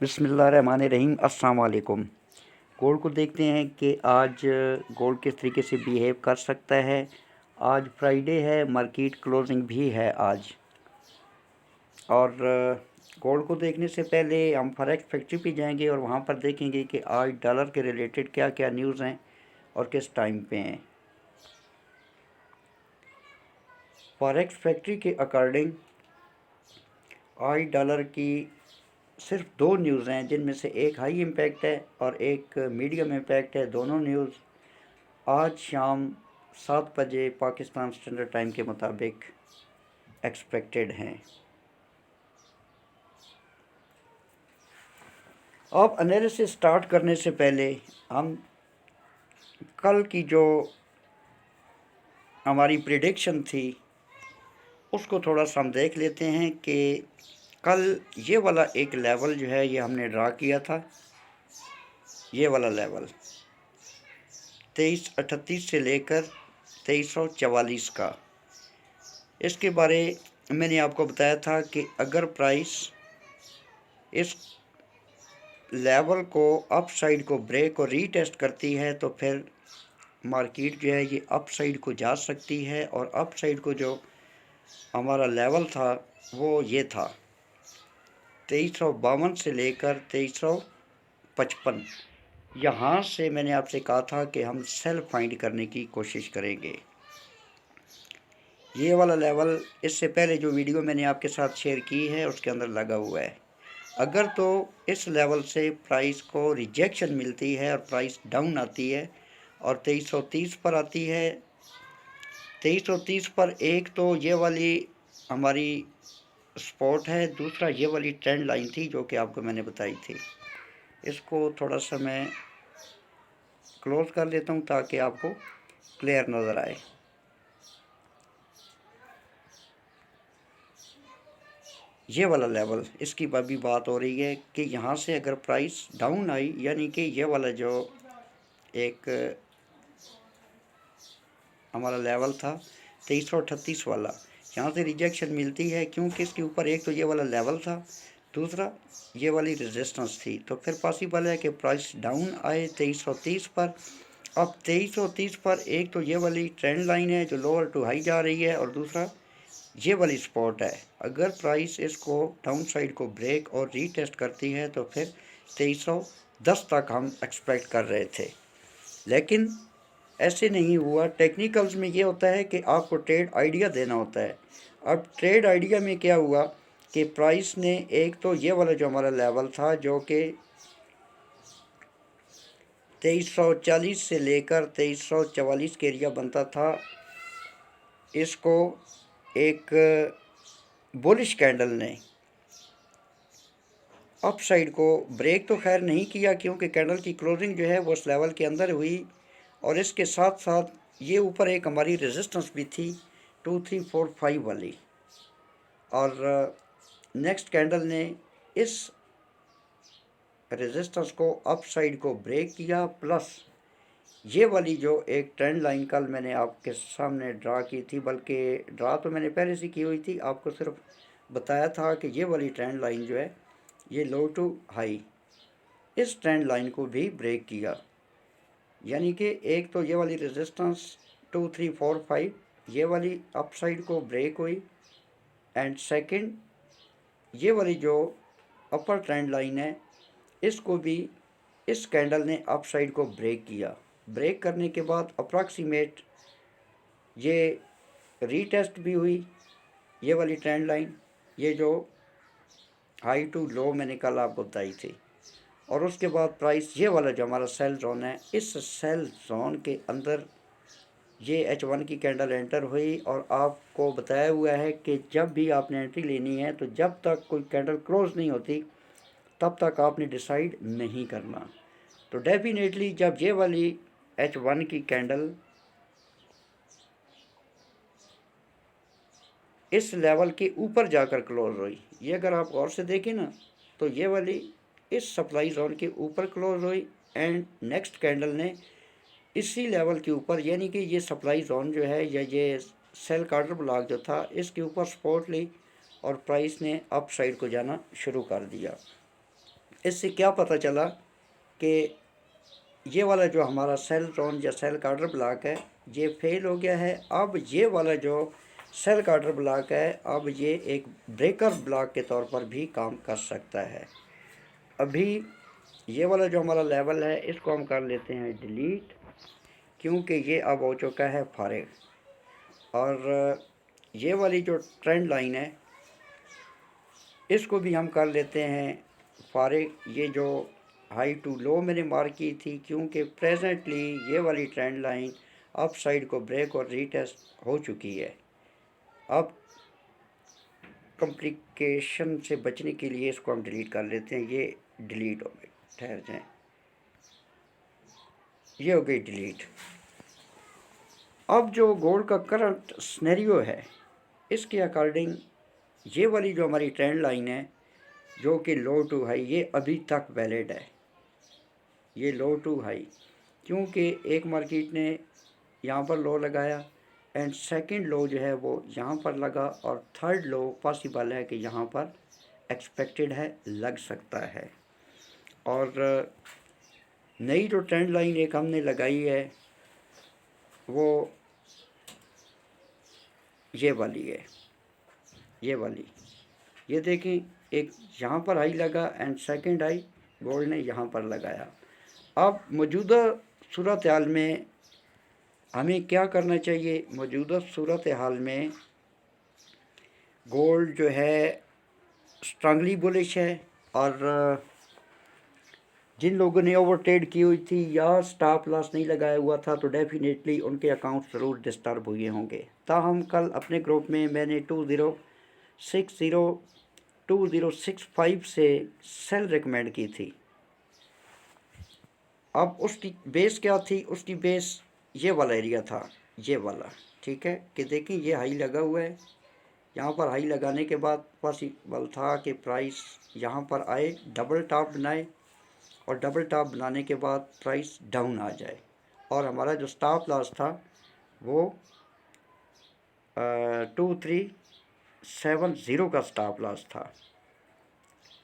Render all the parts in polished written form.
बिस्मिल्लाहिर्रहमानिर्रहीम। अस्सलाम वालेकुम। गोल्ड को देखते हैं कि आज गोल्ड किस तरीके से बिहेव कर सकता है। आज फ्राइडे है, मार्केट क्लोजिंग भी है आज। और गोल्ड को देखने से पहले हम फॉरेक्स फैक्ट्री पे जाएंगे और वहाँ पर देखेंगे कि आज डॉलर के रिलेटेड क्या क्या न्यूज़ हैं और किस टाइम पे हैं। फॉरेक्स फैक्ट्री के अकॉर्डिंग आज डॉलर की सिर्फ दो न्यूज़ हैं, जिनमें से एक हाई इम्पैक्ट है और एक मीडियम इम्पैक्ट है। दोनों न्यूज़ आज शाम 7 बजे पाकिस्तान स्टैंडर्ड टाइम के मुताबिक एक्सपेक्टेड हैं। अब एनालिसिस स्टार्ट करने से पहले हम कल की जो हमारी प्रिडिक्शन थी उसको थोड़ा सा हम देख लेते हैं कि कल ये वाला एक लेवल जो है ये हमने ड्रा किया था। ये वाला लेवल 2338 से लेकर 2344 का, इसके बारे मैंने आपको बताया था कि अगर प्राइस इस लेवल को अप साइड को ब्रेक और रीटेस्ट करती है तो फिर मार्केट जो है ये अप साइड को जा सकती है। और अप साइड को जो हमारा लेवल था वो ये था 2352 से लेकर 2355। यहाँ से मैंने आपसे कहा था कि हम सेल फाइंड करने की कोशिश करेंगे। ये वाला लेवल इससे पहले जो वीडियो मैंने आपके साथ शेयर की है उसके अंदर लगा हुआ है। अगर तो इस लेवल से प्राइस को रिजेक्शन मिलती है और प्राइस डाउन आती है और 2330 पर आती है, 2330 पर एक तो ये वाली हमारी सपोर्ट है, दूसरा ये वाली ट्रेंड लाइन थी जो कि आपको मैंने बताई थी। इसको थोड़ा सा मैं क्लोज कर लेता हूँ ताकि आपको क्लियर नज़र आए। ये वाला लेवल, इसकी अभी बात हो रही है कि यहाँ से अगर प्राइस डाउन आई, यानी कि ये वाला जो एक हमारा लेवल था 2338 वाला, यहाँ से रिजेक्शन मिलती है क्योंकि इसके ऊपर एक तो ये वाला लेवल था, दूसरा ये वाली रेजिस्टेंस थी। तो फिर पॉसिबल है कि प्राइस डाउन आए 2330 पर। अब 2330 पर एक तो ये वाली ट्रेंड लाइन है जो लोअर टू हाई जा रही है और दूसरा ये वाली स्पॉट है। अगर प्राइस इसको डाउन साइड को ब्रेक और रीटेस्ट करती है तो फिर 2310 तक हम एक्सपेक्ट कर रहे थे, लेकिन ऐसे नहीं हुआ। टेक्निकल्स में ये होता है कि आपको ट्रेड आइडिया देना होता है। अब ट्रेड आइडिया में क्या हुआ कि प्राइस ने एक तो ये वाला जो हमारा लेवल था जो कि 2340 से लेकर 2344 के एरिया बनता था, इसको एक बुलिश कैंडल ने अप साइड को ब्रेक तो खैर नहीं किया क्योंकि कैंडल की क्लोजिंग जो है वो उस लेवल के अंदर हुई। और इसके साथ साथ ये ऊपर एक हमारी रेजिस्टेंस भी थी 2345 वाली। और नेक्स्ट कैंडल ने इस रेजिस्टेंस को अप साइड को ब्रेक किया, प्लस ये वाली जो एक ट्रेंड लाइन कल मैंने आपके सामने ड्रा की थी, बल्कि ड्रा तो मैंने पहले से की हुई थी, आपको सिर्फ बताया था कि ये वाली ट्रेंड लाइन जो है ये लो टू हाई, इस ट्रेंड लाइन को भी ब्रेक किया। यानी कि एक तो ये वाली रेजिस्टेंस 2345 ये वाली अप साइड को ब्रेक हुई, एंड सेकंड ये वाली जो अपर ट्रेंड लाइन है इसको भी इस कैंडल ने अप साइड को ब्रेक किया। ब्रेक करने के बाद अप्रॉक्सीमेट ये रीटेस्ट भी हुई ये वाली ट्रेंड लाइन, ये जो हाई टू लो मैंने कल आपको बताई थी। और उसके बाद प्राइस ये वाला जो हमारा सेल जोन है, इस सेल जोन के अंदर ये H1 की कैंडल एंटर हुई। और आपको बताया हुआ है कि जब भी आपने एंट्री लेनी है तो जब तक कोई कैंडल क्लोज नहीं होती तब तक आपने डिसाइड नहीं करना। तो डेफिनेटली जब ये वाली H1 की कैंडल इस लेवल के ऊपर जाकर क्लोज हुई, ये अगर आप गौर से देखें ना तो ये वाली इस सप्लाई जोन के ऊपर क्लोज हुई, एंड नेक्स्ट कैंडल ने इसी लेवल के ऊपर, यानी कि ये सप्लाई जोन जो है या ये सेल कार्टर ब्लॉक जो था इसके ऊपर सपोर्ट ली और प्राइस ने अप साइड को जाना शुरू कर दिया। इससे क्या पता चला कि ये वाला जो हमारा सेल जोन या सेल कार्डर ब्लॉक है ये फेल हो गया है। अब ये वाला जो सेल कार्डर ब्लॉक है अब ये एक ब्रेकर ब्लॉक के तौर पर भी काम कर सकता है। अभी ये वाला जो हमारा लेवल है इसको हम कर लेते हैं डिलीट, क्योंकि ये अब हो चुका है फारिग। और ये वाली जो ट्रेंड लाइन है इसको भी हम कर लेते हैं फारिग। ये जो हाई टू लो मैंने मार्क की थी, क्योंकि प्रेजेंटली ये वाली ट्रेंड लाइन अप साइड को ब्रेक और रीटेस्ट हो चुकी है। अब कॉम्प्लिकेशन से बचने के लिए इसको हम डिलीट कर लेते हैं। ये डिलीट हो गई, ठहर जाएं, ये हो गई डिलीट। अब जो गोल्ड का करंट स्नेरियो है इसके अकॉर्डिंग ये वाली जो हमारी ट्रेंड लाइन है जो कि लो टू हाई ये अभी तक वैलिड है। ये लो टू हाई, क्योंकि एक मार्केट ने यहाँ पर लो लगाया एंड सेकंड लो जो है वो यहाँ पर लगा और थर्ड लो पॉसिबल है कि यहाँ पर एक्सपेक्टेड है, लग सकता है। और नई जो ट्रेंड लाइन एक हमने लगाई है वो ये वाली है, ये वाली। ये देखें, एक यहाँ पर हाई लगा एंड सेकंड हाई गोल्ड ने यहाँ पर लगाया। अब मौजूदा सूरत हाल में हमें क्या करना चाहिए? मौजूदा सूरत हाल में गोल्ड जो है स्ट्रांगली बुलिश है और जिन लोगों ने ओवर ट्रेड की हुई थी या स्टॉप लॉस नहीं लगाया हुआ था तो डेफिनेटली उनके अकाउंट ज़रूर डिस्टर्ब हुए होंगे। ताहम कल अपने ग्रुप में मैंने 2065 से सेल रिकमेंड की थी। अब उसकी बेस क्या थी? उसकी बेस ये वाला एरिया था, ये वाला, ठीक है। कि देखें ये हाई लगा हुआ है, यहाँ पर हाई लगाने के बाद पॉसिबल था कि प्राइस यहाँ पर आए, डबल टॉप बनाए और डबल टॉप बनाने के बाद प्राइस डाउन आ जाए। और हमारा जो स्टॉप लॉस था वो 2370 का स्टॉप लॉस था।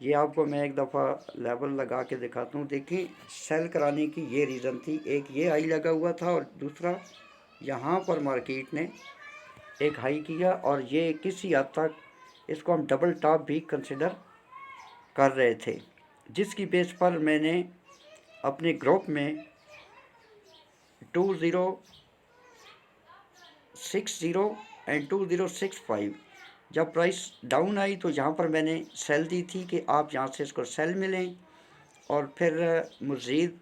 ये आपको मैं एक दफ़ा लेवल लगा के दिखाता हूँ। देखिए सेल कराने की ये रीज़न थी, एक ये हाई लगा हुआ था और दूसरा यहाँ पर मार्केट ने एक हाई किया और ये किसी हद तक इसको हम डबल टॉप भी कंसिडर कर रहे थे, जिसकी बेस पर मैंने अपने ग्रुप में 2060 एंड 2065 जब प्राइस डाउन आई तो यहाँ पर मैंने सेल दी थी कि आप यहाँ से इसको सेल मिलें। और फिर मज़ीद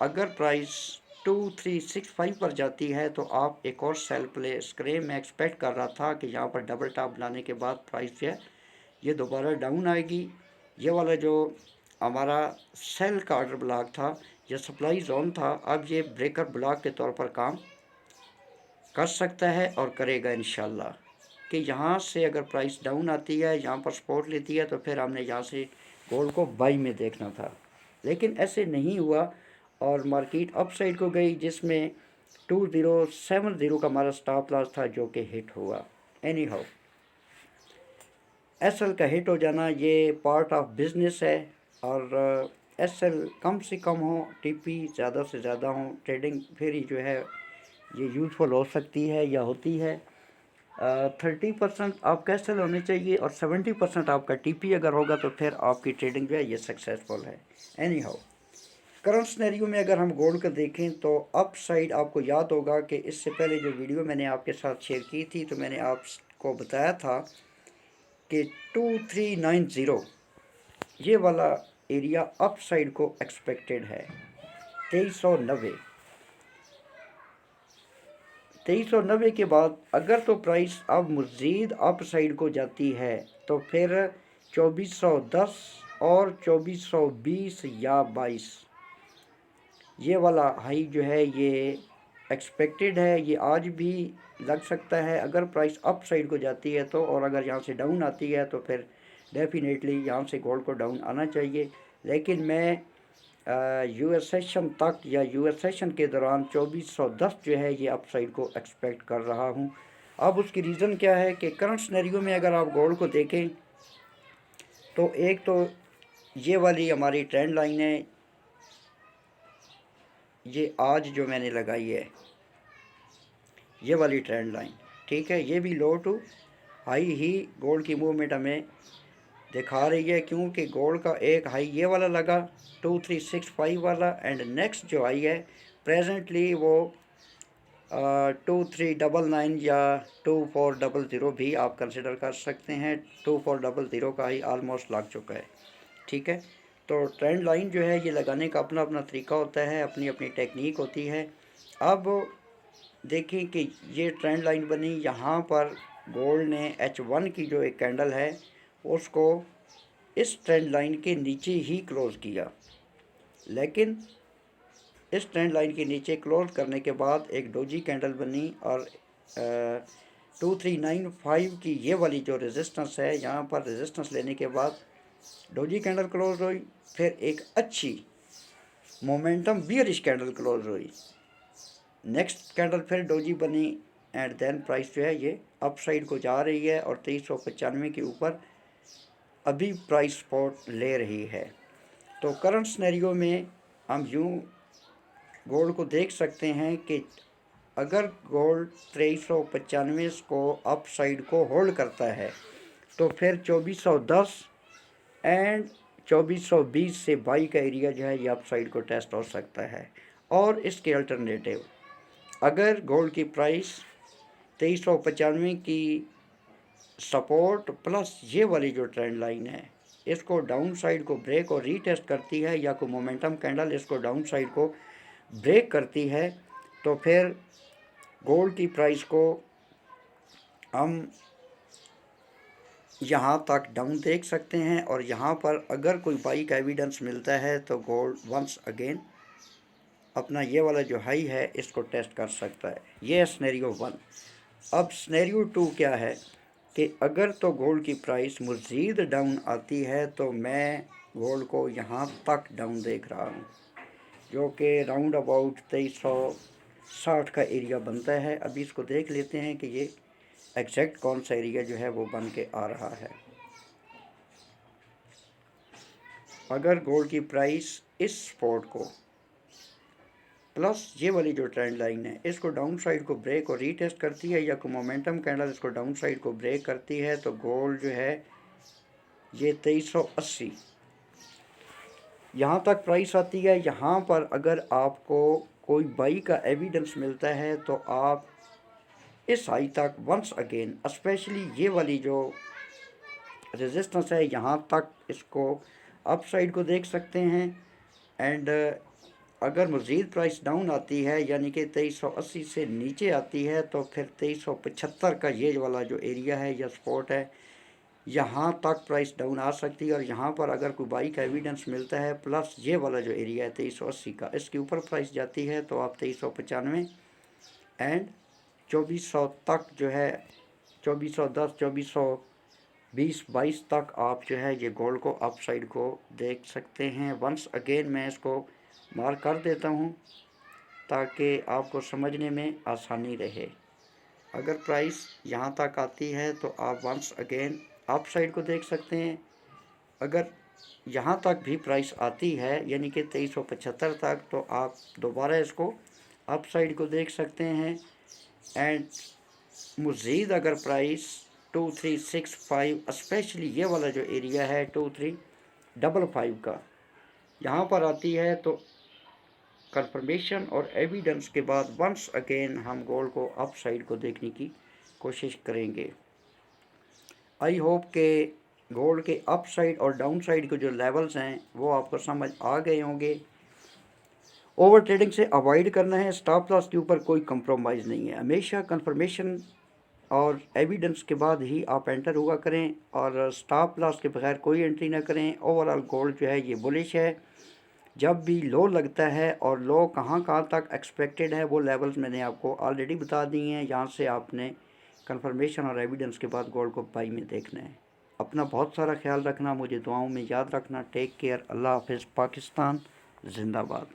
अगर प्राइस 2365 पर जाती है तो आप एक और सेल प्लेस करें। मैं एक्सपेक्ट कर रहा था कि यहाँ पर डबल टॉप बनाने के बाद प्राइस जो है ये दोबारा डाउन आएगी। ये वाला जो हमारा सेल का ऑर्डर ब्लॉक था, यह सप्लाई जोन था, अब ये ब्रेकर ब्लॉक के तौर पर काम कर सकता है और करेगा इंशाल्लाह। कि यहाँ से अगर प्राइस डाउन आती है, यहाँ पर सपोर्ट लेती है, तो फिर हमने यहाँ से गोल्ड को बाई में देखना था, लेकिन ऐसे नहीं हुआ और मार्केट अप साइड को गई, जिसमें 2070 का हमारा स्टॉप लॉस था जो कि हिट हुआ। एनी हाउ एसएल का हिट हो जाना ये पार्ट ऑफ बिजनेस है और एसएल कम से कम हो, टीपी ज़्यादा से ज़्यादा हो, ट्रेडिंग फिर ही जो है ये यूज़फुल हो सकती है या होती है। 30% आपका एसएल होने चाहिए और 70% आपका टीपी अगर होगा तो फिर आपकी ट्रेडिंग जो है ये सक्सेसफुल है। एनी हाउ करंट सिनेरियो में अगर हम गोल्ड को देखें तो अप साइड आपको याद होगा कि इससे पहले जो वीडियो मैंने आपके साथ शेयर की थी तो मैंने आपको बताया था कि 2390 ये वाला एरिया अप साइड को एक्सपेक्टेड है। 2390 के बाद अगर तो प्राइस अब मज़ीद अप साइड को जाती है तो फिर 2410 और 2420 या 22 ये वाला हाई जो है ये एक्सपेक्टेड है। ये आज भी लग सकता है अगर प्राइस अप साइड को जाती है तो, और अगर यहाँ से डाउन आती है तो फिर डेफिनेटली यहाँ से गोल्ड को डाउन आना चाहिए। लेकिन मैं यूएस सेशन तक या यूएस सेशन के दौरान 2410 जो है ये अप साइड को एक्सपेक्ट कर रहा हूँ। अब उसकी रीज़न क्या है कि करंट सिनेरियो में अगर आप गोल्ड को देखें तो एक तो ये वाली हमारी ट्रेंड लाइन है, ये आज जो मैंने लगाई है ये वाली ट्रेंड लाइन, ठीक है। ये भी लो टू हाई ही गोल्ड की मूवमेंट हमें दिखा रही है, क्योंकि गोल्ड का एक हाई ये वाला लगा 2365 वाला, एंड नेक्स्ट जो हाई है प्रेजेंटली वो 2399 या 2400 भी आप कंसिडर कर सकते हैं। 2400 का हाई ऑलमोस्ट लग चुका है, ठीक है। तो ट्रेंड लाइन जो है ये लगाने का अपना अपना तरीका होता है, अपनी अपनी टेक्निक होती है। अब देखें कि ये ट्रेंड लाइन बनी, यहाँ पर गोल्ड ने H1 की जो एक कैंडल है उसको इस ट्रेंड लाइन के नीचे ही क्लोज़ किया, लेकिन इस ट्रेंड लाइन के नीचे क्लोज करने के बाद एक डोजी कैंडल बनी और 2395 की ये वाली जो रेजिस्टेंस है, यहाँ पर रेजिस्टेंस लेने के बाद डोजी कैंडल क्लोज हुई, फिर एक अच्छी मोमेंटम बियरिश कैंडल क्लोज हुई, नेक्स्ट कैंडल फिर डोजी बनी, एंड देन प्राइस जो है ये अप साइड को जा रही है और 2395 के ऊपर अभी प्राइस सपोर्ट ले रही है। तो करंट सिनेरियो में हम यूँ गोल्ड को देख सकते हैं कि अगर गोल्ड 2395 को अप साइड को होल्ड करता है तो फिर 2410 एंड 2420 से बाई का एरिया जो है ये अप साइड को टेस्ट हो सकता है। और इसके अल्टरनेटिव, अगर गोल्ड की प्राइस 2395 की सपोर्ट प्लस ये वाली जो ट्रेंड लाइन है इसको डाउन साइड को ब्रेक और रीटेस्ट करती है, या कोई मोमेंटम कैंडल इसको डाउन साइड को ब्रेक करती है, तो फिर गोल्ड की प्राइस को हम यहाँ तक डाउन देख सकते हैं। और यहाँ पर अगर कोई बाई का एविडेंस मिलता है तो गोल्ड वंस अगेन अपना ये वाला जो हाई है इसको टेस्ट कर सकता है। ये है स्नेरियो 1। अब स्नेरियो 2 क्या है कि अगर तो गोल्ड की प्राइस मज़ीद डाउन आती है तो मैं गोल्ड को यहाँ तक डाउन देख रहा हूँ, जो कि राउंड अबाउट 2360 का एरिया बनता है। अभी इसको देख लेते हैं कि ये एग्जैक्ट कौन सा एरिया जो है वो बन के आ रहा है। अगर गोल्ड की प्राइस इस सपोर्ट को प्लस ये वाली जो ट्रेंड लाइन है इसको डाउन साइड को ब्रेक और रीटेस्ट करती है, या कोई मोमेंटम कैंडल इसको डाउन साइड को ब्रेक करती है, तो गोल्ड जो है ये 2380 यहाँ तक प्राइस आती है। यहाँ पर अगर आपको कोई बाई का एविडेंस मिलता है तो आप इस हाई तक वंस अगेन, स्पेशली ये वाली जो रेजिस्टेंस है यहाँ तक इसको अप साइड को देख सकते हैं। एंड अगर मज़ीद प्राइस डाउन आती है यानी कि 2380 से नीचे आती है तो फिर 2375 का ये वाला जो एरिया है या सपोर्ट है यहाँ तक प्राइस डाउन आ सकती है। और यहाँ पर अगर कोई बाई का एविडेंस मिलता है प्लस ये वाला जो एरिया है 2380 का, इसके ऊपर प्राइस जाती है तो आप 2395 एंड 2400 तक जो है 2410 2420 22 तक आप जो है ये गोल्ड को अप साइड को देख सकते हैं। वंस अगेन मैं इसको मार्क कर देता हूँ ताकि आपको समझने में आसानी रहे। अगर प्राइस यहाँ तक आती है तो आप वंस अगेन अप साइड को देख सकते हैं। अगर यहाँ तक भी प्राइस आती है यानी कि 2375 तक, तो आप दोबारा इसको अप साइड को देख सकते हैं। एंड मज़ीद अगर प्राइस 2365 स्पेशली ये वाला जो एरिया है 2355 का यहाँ पर आती है तो कंफर्मेशन और एविडेंस के बाद वंस अगेन हम गोल्ड को अप साइड को देखने की कोशिश करेंगे। आई होप के गोल्ड के अप साइड और डाउन साइड के जो लेवल्स हैं वो आपको समझ आ गए होंगे। ओवर ट्रेडिंग से अवॉइड करना है, स्टॉप लॉस के ऊपर कोई कंप्रोमाइज़ नहीं है। हमेशा कंफर्मेशन और एविडेंस के बाद ही आप एंटर हुआ करें और स्टॉप लॉस के बगैर कोई एंट्री ना करें। ओवरऑल गोल्ड जो है ये बुलिश है। जब भी लो लगता है और लो कहाँ कहाँ तक एक्सपेक्टेड है वो लेवल्स मैंने आपको ऑलरेडी बता दिए हैं। यहाँ से आपने कंफर्मेशन और एविडेंस के बाद गोल्ड को बाई में देखना है। अपना बहुत सारा ख्याल रखना, मुझे दुआओं में याद रखना। टेक केयर, अल्लाह हाफिज़, पाकिस्तान जिंदाबाद।